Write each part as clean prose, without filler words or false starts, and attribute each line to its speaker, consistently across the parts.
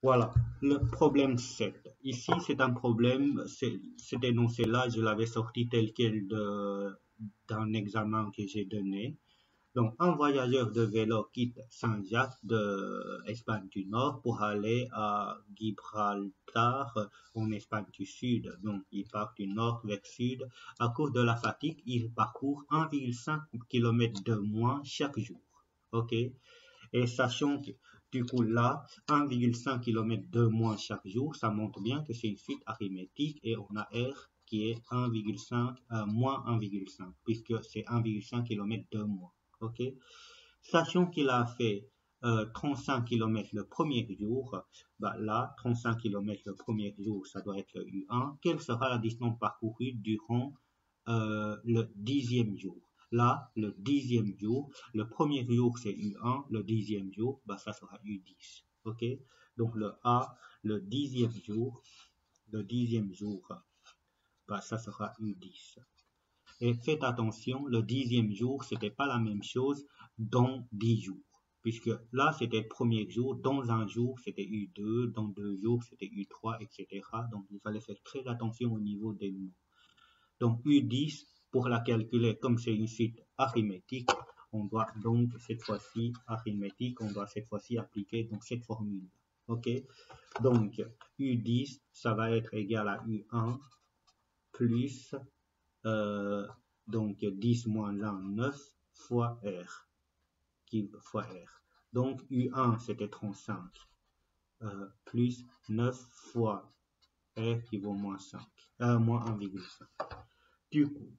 Speaker 1: Voilà, le problème 7. Ici, c'est un problème, cet énoncé-là, je l'avais sorti tel quel d'un examen que j'ai donné. Donc, un voyageur de vélo quitte Saint-Jacques de Espagne du Nord pour aller à Gibraltar en Espagne du Sud. Donc, il part du nord vers sud. À cause de la fatigue, il parcourt 1,5 km de moins chaque jour. OK? Et sachant que, du coup, là, 1,5 km de moins chaque jour, ça montre bien que c'est une suite arithmétique et on a R qui est 1,5, moins 1,5, puisque c'est 1,5 km de moins. OK? Sachant qu'il a fait 35 km le premier jour, bah là, 35 km le premier jour, ça doit être le U1. Quelle sera la distance parcourue durant le 10e jour? Là, le 10e jour, le premier jour c'est U1, le 10e jour, bah, ça sera U10. OK? Donc le A, le 10e jour, bah, ça sera U10. Et faites attention, le 10e jour, c'était pas la même chose dans 10 jours. Puisque là, c'était le premier jour, dans un jour, c'était U2, dans 2 jours, c'était U3, etc. Donc, il fallait faire très attention au niveau des mots. Donc, U10, pour la calculer, comme c'est une suite arithmétique, on doit donc cette fois-ci, on doit cette fois-ci appliquer donc cette formule. OK? Donc, U10, ça va être égal à U1 plus donc 10 moins 1, 9 fois R, fois R. Donc U1 c'était 35 plus 9 fois R qui vaut moins 5, moins 1,5. Du coup,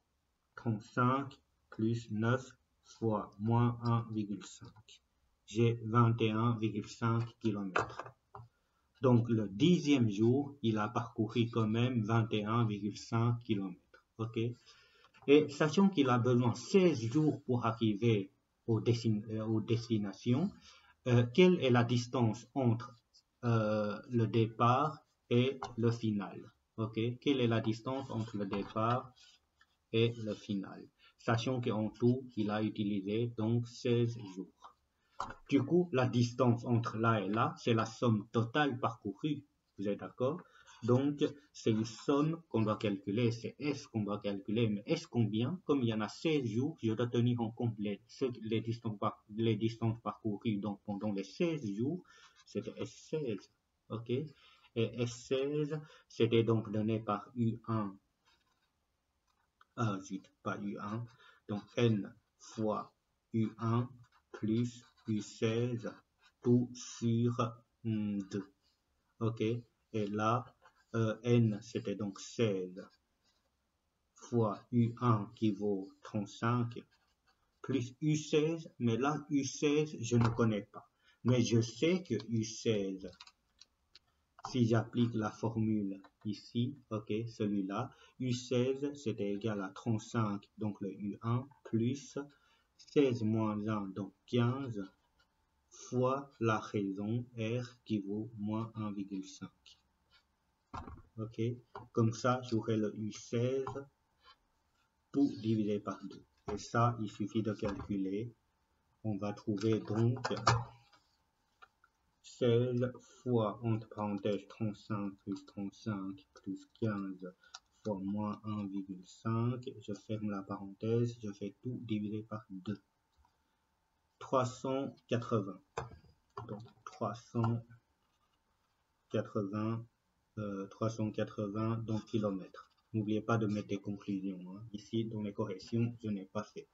Speaker 1: 35 plus 9 fois moins 1,5. J'ai 21,5 km. Donc le 10e jour, il a parcouru quand même 21,5 km. OK? Et sachant qu'il a besoin 16 jours pour arriver aux destinations, quelle est la distance entre le départ et le final? OK? Quelle est la distance entre le départ et le final? Sachant qu'en tout, il a utilisé donc 16 jours. Du coup, la distance entre là et là, c'est la somme totale parcourue. Vous êtes d'accord? Donc, c'est une somme qu'on doit calculer, c'est S qu'on doit calculer, mais S combien? Comme il y en a 16 jours, je dois tenir en compte les distances parcourues. Donc, pendant les 16 jours, c'était S16, ok? Et S16, c'était donc donné par U1, pas U1, donc N fois U1 plus U16 tout sur 2. OK? Et là, N, c'était donc 16 fois U1 qui vaut 35 plus U16. Mais là, U16, je ne connais pas. Mais je sais que U16, si j'applique la formule ici, OK, celui-là, U16, c'était égal à 35, donc le U1, plus 16 moins 1, donc 15, fois la raison R qui vaut moins 1,5. OK? Comme ça, j'aurai le U16 tout divisé par 2. Et ça, il suffit de calculer. On va trouver donc 16 fois, entre parenthèses, 35 plus 15 fois moins 1,5. Je ferme la parenthèse, je fais tout divisé par 2. 380. Donc 380 donc kilomètres. N'oubliez pas de mettre des conclusions. Hein. Ici, dans les corrections, je n'ai pas fait.